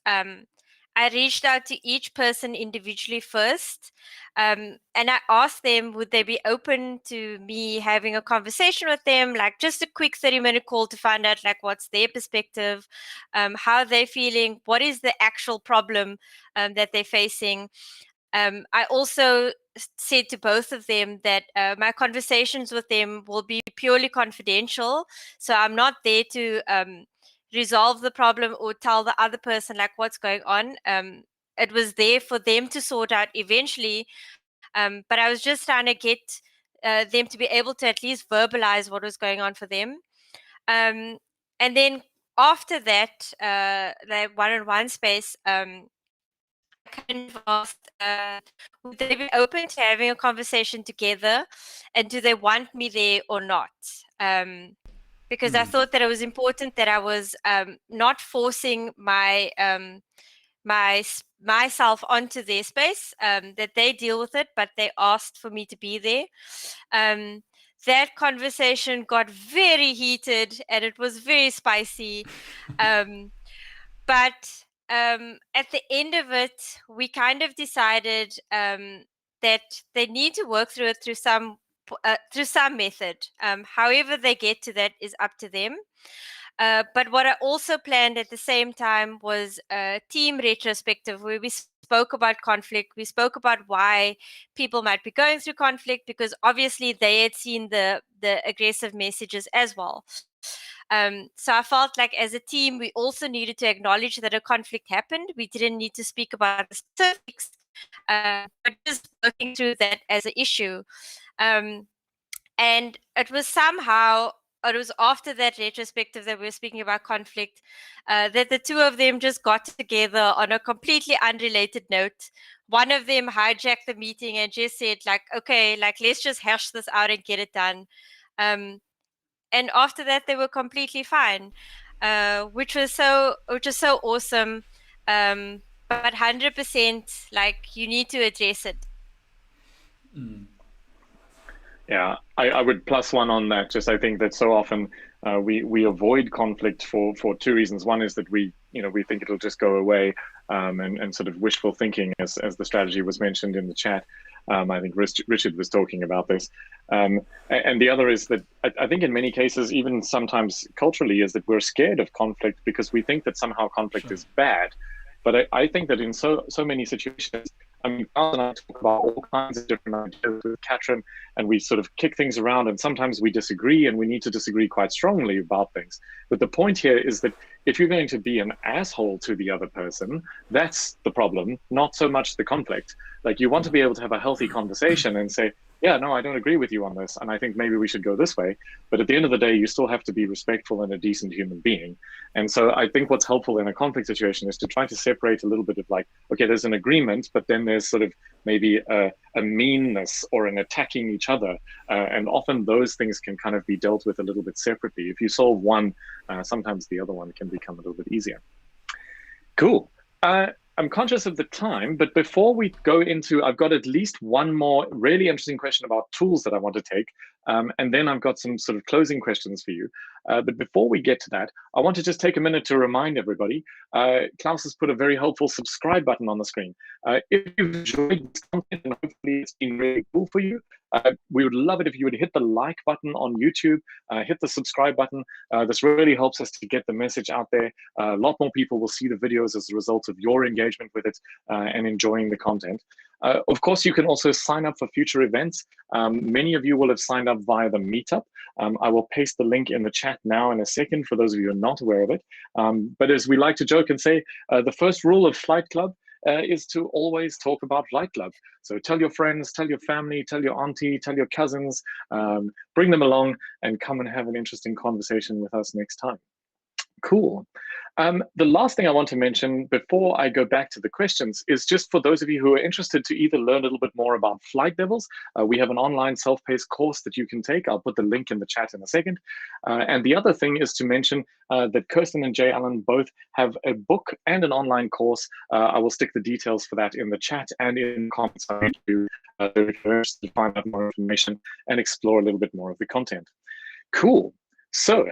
I reached out to each person individually first, and I asked them, would they be open to me having a conversation with them, like just a quick 30-minute call to find out like what's their perspective, how they're feeling, what is the actual problem that they're facing. I also said to both of them that my conversations with them will be purely confidential. So I'm not there to resolve the problem or tell the other person like what's going on. It was there for them to sort out eventually. But I was just trying to get them to be able to at least verbalize what was going on for them. And then after that, the one-on-one space, kind of asked, would they be open to having a conversation together, and do they want me there or not? Because I thought that it was important that I was not forcing myself onto their space, that they deal with it, but they asked for me to be there. That conversation got very heated and it was very spicy. But at the end of it, we kind of decided that they need to work through it through some method. However they get to that is up to them. But what I also planned at the same time was a team retrospective where we spoke about conflict. We spoke about why people might be going through conflict, because obviously they had seen the aggressive messages as well. So I felt like as a team, we also needed to acknowledge that a conflict happened. We didn't need to speak about the specifics, but just working through that as an issue. And it was after that retrospective that we were speaking about conflict, that the two of them just got together on a completely unrelated note. One of them hijacked the meeting and just said like, okay, like let's just hash this out and get it done. And after that, they were completely fine, which was so awesome. But 100%, like you need to address it. Yeah, I would plus one on that. Just I think that so often we avoid conflict for two reasons. One is that we think it'll just go away, and sort of wishful thinking, as the strategy was mentioned in the chat. I think Richard was talking about this. And the other is that I think in many cases, even sometimes culturally, is that we're scared of conflict because we think that somehow conflict is bad. But I think that in so many situations, I mean, Klaus and I talk about all kinds of different ideas with Katrin, and we sort of kick things around, and sometimes we disagree, and we need to disagree quite strongly about things. But the point here is that if you're going to be an asshole to the other person, that's the problem, not so much the conflict. Like, you want to be able to have a healthy conversation and say, yeah, no, I don't agree with you on this, and I think maybe we should go this way. But at the end of the day, you still have to be respectful and a decent human being. And so I think what's helpful in a conflict situation is to try to separate a little bit of like, okay, there's an agreement, but then there's sort of maybe a meanness or an attacking each other. And often those things can kind of be dealt with a little bit separately. If you solve one, sometimes the other one can become a little bit easier. Cool. I'm conscious of the time, but before we go into, I've got at least one more really interesting question about tools that I want to take. And then I've got some sort of closing questions for you. But before we get to that, I want to just take a minute to remind everybody, Klaus has put a very helpful subscribe button on the screen. If you've enjoyed this content and hopefully it's been really cool for you, we would love it if you would hit the like button on YouTube, hit the subscribe button. This really helps us to get the message out there. A lot more people will see the videos as a result of your engagement with it and enjoying the content. Of course, you can also sign up for future events. Many of you will have signed up via the meetup. I will paste the link in the chat now in a second for those of you who are not aware of it. But as we like to joke and say, the first rule of Flight Club is to always talk about Flight Club. So tell your friends, tell your family, tell your auntie, tell your cousins, bring them along and come and have an interesting conversation with us next time. Cool. The last thing I want to mention before I go back to the questions is just for those of you who are interested to either learn a little bit more about flight levels, we have an online self-paced course that you can take. I'll put the link in the chat in a second. And the other thing is to mention that Kirsten and Jay Allen both have a book and an online course. I will stick the details for that in the chat and in the comments on YouTube if you're interested to find out more information and explore a little bit more of the content. Cool. So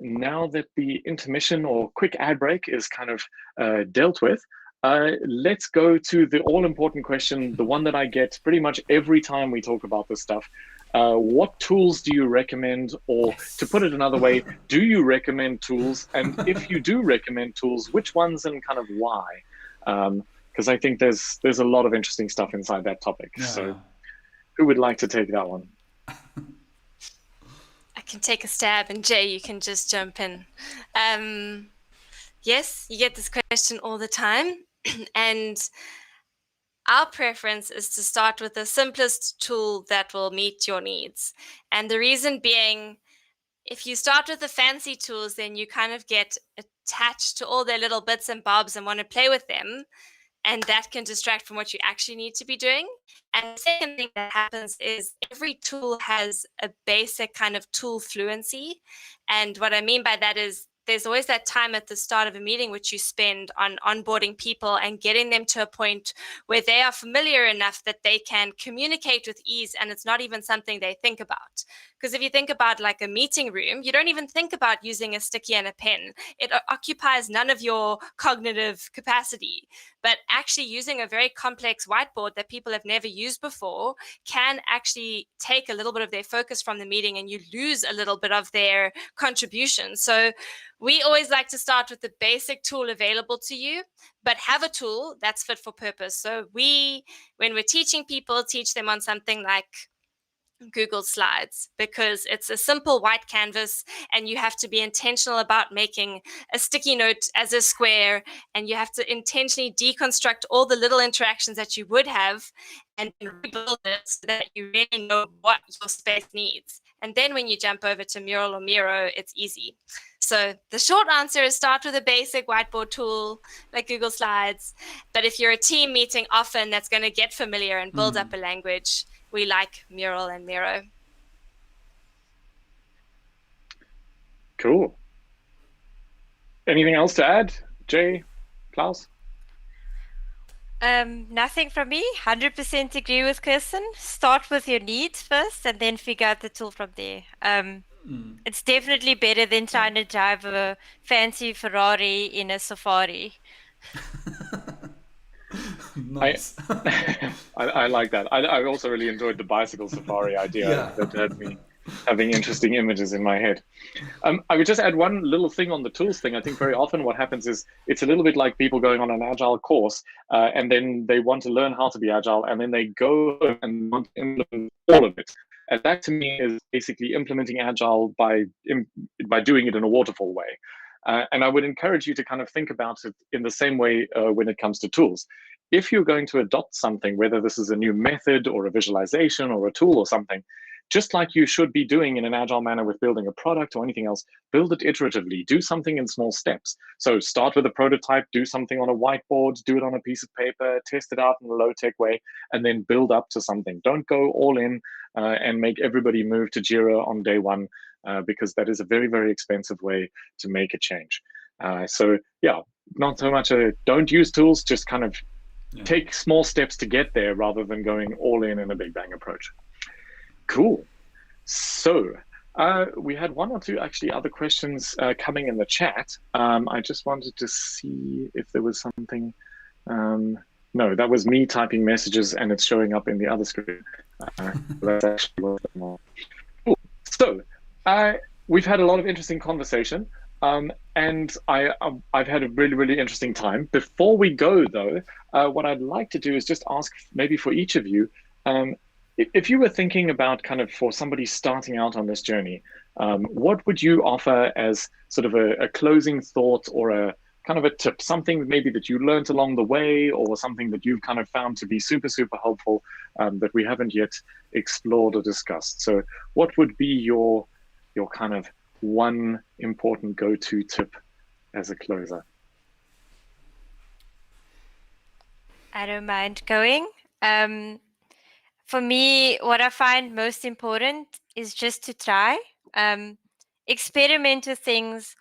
now that the intermission or quick ad break is kind of dealt with, let's go to the all-important question, the one that I get pretty much every time we talk about this stuff. What tools do you recommend? Or to put it another way, do you recommend tools? And if you do recommend tools, which ones and kind of why? Because I think there's a lot of interesting stuff inside that topic. Yeah. So who would like to take that one? I can take a stab, and Jay, you can just jump in. Yes, you get this question all the time, and our preference is to start with the simplest tool that will meet your needs. And the reason being, if you start with the fancy tools, then you kind of get attached to all their little bits and bobs and want to play with them. And that can distract from what you actually need to be doing. And the second thing that happens is every tool has a basic kind of tool fluency. And what I mean by that is there's always that time at the start of a meeting which you spend on onboarding people and getting them to a point where they are familiar enough that they can communicate with ease, and it's not even something they think about. Because if you think about like a meeting room, you don't even think about using a sticky and a pen. It occupies none of your cognitive capacity. But actually using a very complex whiteboard that people have never used before can actually take a little bit of their focus from the meeting, and you lose a little bit of their contribution. So we always like to start with the basic tool available to you, but have a tool that's fit for purpose. So when we're teaching people, teach them on something like Google Slides, because it's a simple white canvas and you have to be intentional about making a sticky note as a square, and you have to intentionally deconstruct all the little interactions that you would have and rebuild it so that you really know what your space needs. And then when you jump over to Mural or Miro, it's easy. So the short answer is start with a basic whiteboard tool like Google Slides. But if you're a team meeting often that's going to get familiar and build up a language, we like Mural and Miro. Cool. Anything else to add, Jay, Klaus? Nothing from me. 100% agree with Kirsten. Start with your needs first and then figure out the tool from there. It's definitely better than trying to drive a fancy Ferrari in a Safari. Nice. I like that. I also really enjoyed the bicycle safari idea. That had me having interesting images in my head. I would just add one little thing on the tools thing. I think very often what happens is it's a little bit like people going on an Agile course and then they want to learn how to be Agile, and then they go and want to implement all of it. And that to me is basically implementing Agile by doing it in a waterfall way. And I would encourage you to kind of think about it in the same way when it comes to tools. If you're going to adopt something, whether this is a new method or a visualization or a tool or something, just like you should be doing in an Agile manner with building a product or anything else, build it iteratively, do something in small steps. So start with a prototype, do something on a whiteboard, do it on a piece of paper, test it out in a low-tech way, and then build up to something. Don't go all in and make everybody move to Jira on day one, because that is a very, very expensive way to make a change. So yeah, not so much don't use tools, just kind of take small steps to get there rather than going all in a big bang approach. Cool. So we had one or two actually other questions coming in the chat. I just wanted to see if there was something. No, that was me typing messages and it's showing up in the other screen. That's actually more. Cool. So we've had a lot of interesting conversation. And I've had a really, really interesting time. Before we go, though, what I'd like to do is just ask maybe for each of you, if you were thinking about kind of for somebody starting out on this journey, what would you offer as sort of a closing thought or a kind of a tip, something maybe that you learned along the way or something that you've kind of found to be super, super helpful that we haven't yet explored or discussed? So what would be your kind of one important go-to tip as a closer? I don't mind going. For me, what I find most important is just to try, experiment with things.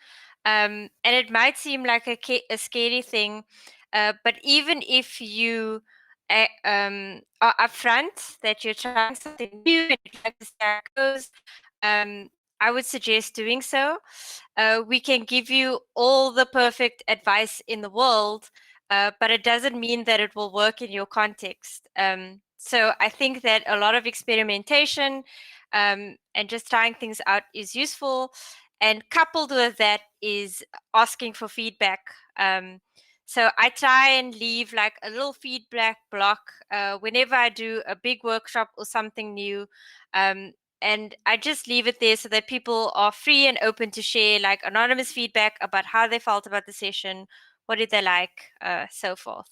And it might seem like a scary thing, but even if you are upfront that you're trying something new and you'd like to see how it goes, I would suggest doing so. We can give you all the perfect advice in the world, but it doesn't mean that it will work in your context. So I think that a lot of experimentation and just trying things out is useful. And coupled with that is asking for feedback. So I try and leave like a little feedback block whenever I do a big workshop or something new. And I just leave it there so that people are free and open to share like anonymous feedback about how they felt about the session, what did they like, so forth.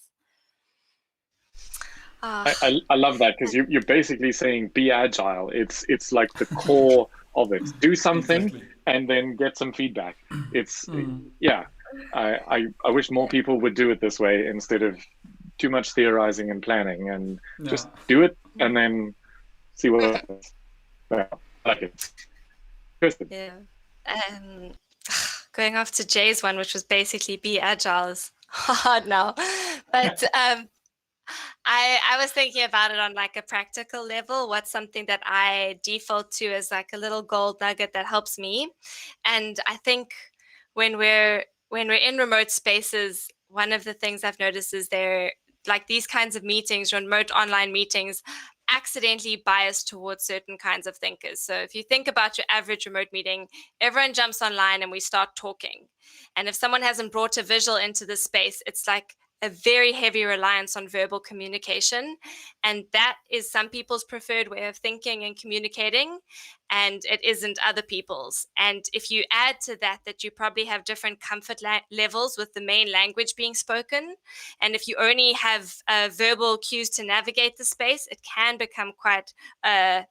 I love that, because you're basically saying be agile. It's like the core of it. Do something and then get some feedback. It's yeah. I wish more people would do it this way instead of too much theorizing and planning, and just do it and then see what happens. I like it. Kirsten. Yeah. Going off to Jay's one, which was basically be agile, is hard now. But I was thinking about it on like a practical level. What's something that I default to as like a little gold nugget that helps me? And I think when we're in remote spaces, one of the things I've noticed is they're like these kinds of meetings, remote online meetings, accidentally biased towards certain kinds of thinkers. So if you think about your average remote meeting, everyone jumps online and we start talking. And if someone hasn't brought a visual into the space, it's like a very heavy reliance on verbal communication. And that is some people's preferred way of thinking and communicating, and it isn't other people's. And if you add to that you probably have different comfort levels with the main language being spoken, and if you only have verbal cues to navigate the space, it can become quite an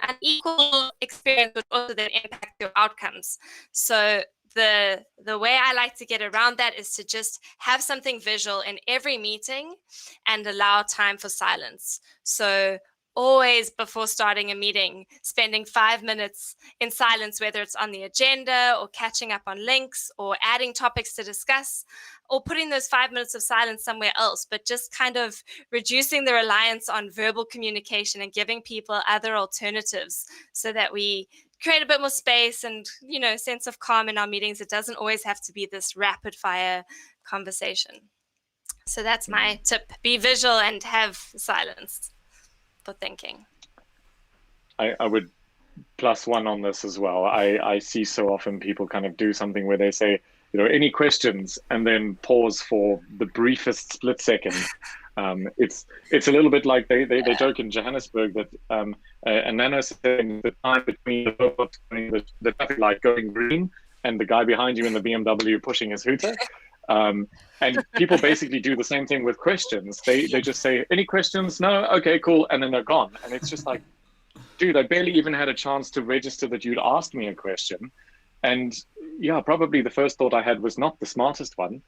unequal experience, but also then impact your outcomes. So the way I like to get around that is to just have something visual in every meeting and allow time for silence. So always before starting a meeting, spending 5 minutes in silence, whether it's on the agenda or catching up on links or adding topics to discuss, or putting those 5 minutes of silence somewhere else, but just kind of reducing the reliance on verbal communication and giving people other alternatives so that we create a bit more space and, sense of calm in our meetings. It doesn't always have to be this rapid fire conversation. So that's my tip. Be visual and have silence for thinking. I would +1 on this as well. I see so often people kind of do something where they say, any questions, and then pause for the briefest split second. It's a little bit like they joke in Johannesburg that a nanosecond, the time between the robots going the traffic light going green and the guy behind you in the BMW pushing his hooter. And people basically do the same thing with questions. They just say, any questions? No? Okay, cool. And then they're gone. And it's just like, dude, I barely even had a chance to register that you'd asked me a question. And yeah, probably the first thought I had was not the smartest one.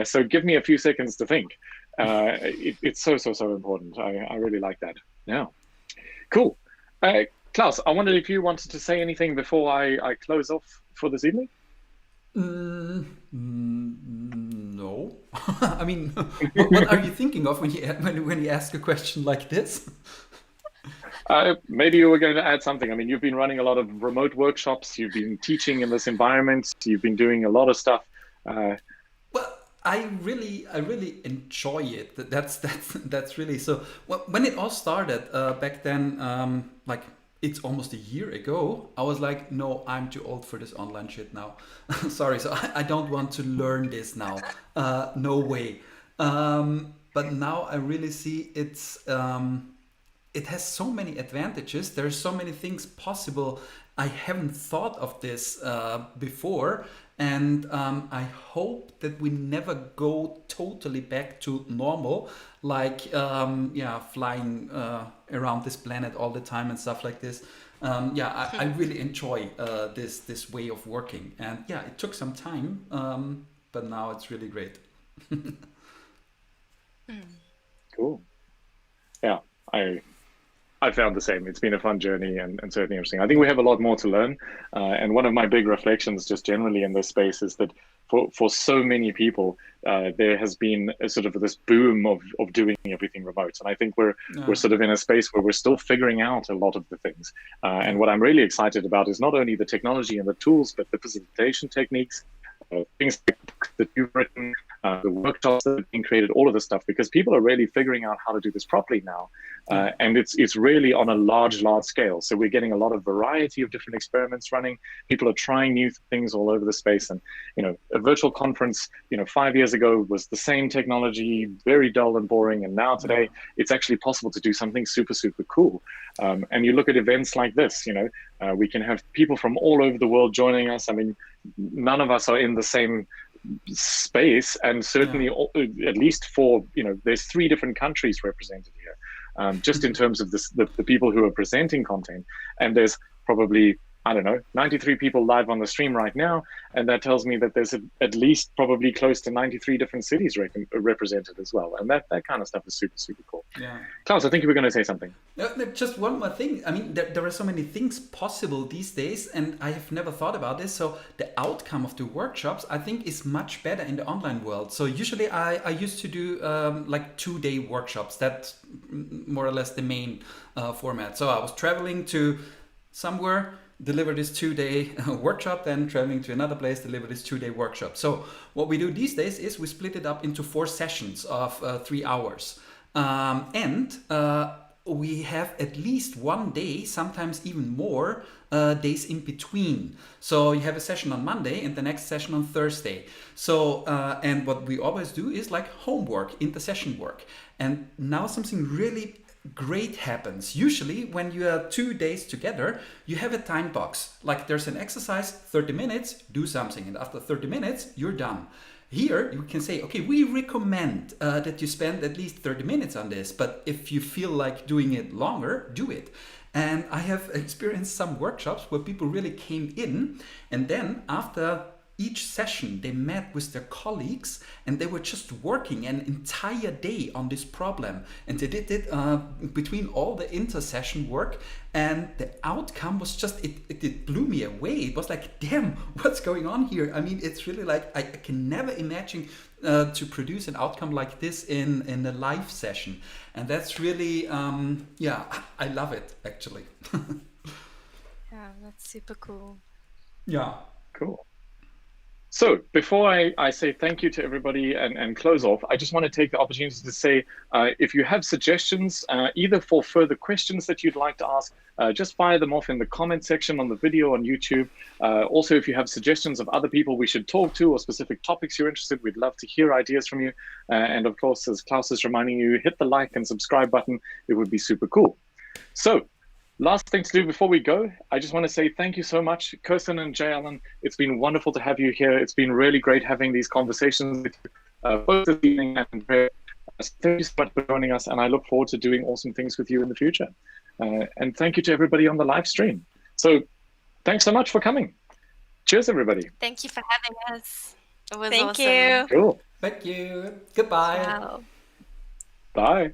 So give me a few seconds to think. It's so important. I really like that. Yeah, cool. Klaus, I wondered if you wanted to say anything before I close off for this evening? No. I mean, what are you thinking of when you ask a question like this? Maybe you were going to add something. I mean, you've been running a lot of remote workshops. You've been teaching in this environment. You've been doing a lot of stuff. Well, I really enjoy it. That's really so. When it all started back then, like it's almost a year ago, I was like, no, I'm too old for this online shit now. Sorry, so I don't want to learn this now. No way. But now I really see it has so many advantages. There's so many things possible. I haven't thought of this before, and I hope that we never go totally back to normal, like flying around this planet all the time and stuff like this. I really enjoy this way of working, and yeah, it took some time, but now it's really great. Cool. Yeah, I found the same. It's been a fun journey and certainly interesting. I think we have a lot more to learn. And one of my big reflections just generally in this space is that for so many people, there has been a sort of this boom of doing everything remote. And I think we're sort of in a space where we're still figuring out a lot of the things. And what I'm really excited about is not only the technology and the tools, but the facilitation techniques, things that you've written, the workshops that have been created, all of this stuff, because people are really figuring out how to do this properly now. And it's really on a large scale. So we're getting a lot of variety of different experiments running. People are trying new things all over the space. And, a virtual conference, 5 years ago was the same technology, very dull and boring. And now today, it's actually possible to do something super, super cool. And you look at events like this, we can have people from all over the world joining us. I mean, none of us are in the same space, and certainly at least there's 3 different countries represented here, just in terms of the people who are presenting content, and there's probably 93 people live on the stream right now, and that tells me that there's at least probably close to 93 different cities represented as well, and that kind of stuff is super, super cool. Klaus, I think you were going to say something. Just one more thing. I mean, there are so many things possible these days, and I have never thought about this. So the outcome of the workshops, I think, is much better in the online world. So usually I used to do like 2-day workshops. That's more or less the main format. So I was traveling to somewhere, deliver this 2-day workshop, then traveling to another place, deliver this 2-day workshop. So what we do these days is we split it up into 4 sessions of 3 hours. We have at least 1 day, sometimes even more days in between. So you have a session on Monday and the next session on Thursday. So, and what we always do is like homework, inter-session work. And now something really great happens. Usually when you are 2 days together, you have a time box. Like there's an exercise, 30 minutes, do something. And after 30 minutes, you're done. Here you can say, okay, we recommend that you spend at least 30 minutes on this, but if you feel like doing it longer, do it. And I have experienced some workshops where people really came in, and then after each session they met with their colleagues and they were just working an entire day on this problem, and they did it between all the inter-session work, and the outcome was just it blew me away. It was like, damn, what's going on here? I mean, it's really like I can never imagine to produce an outcome like this in a live session, and that's really I love it actually. Yeah, that's super cool. Yeah, cool. So before I say thank you to everybody and close off, I just want to take the opportunity to say, if you have suggestions, either for further questions that you'd like to ask, just fire them off in the comment section on the video on YouTube. Also, if you have suggestions of other people we should talk to or specific topics you're interested, we'd love to hear ideas from you. And of course, as Klaus is reminding you, hit the like and subscribe button. It would be super cool. So, last thing to do before we go, I just want to say thank you so much, Kirsten and Jay Allen. It's been wonderful to have you here. It's been really great having these conversations with you both this evening and thank you so much for joining us, and I look forward to doing awesome things with you in the future. And thank you to everybody on the live stream. So thanks so much for coming. Cheers, everybody. Thank you for having us. It was Thank awesome. you. Cool. thank you. Goodbye. Wow. Bye.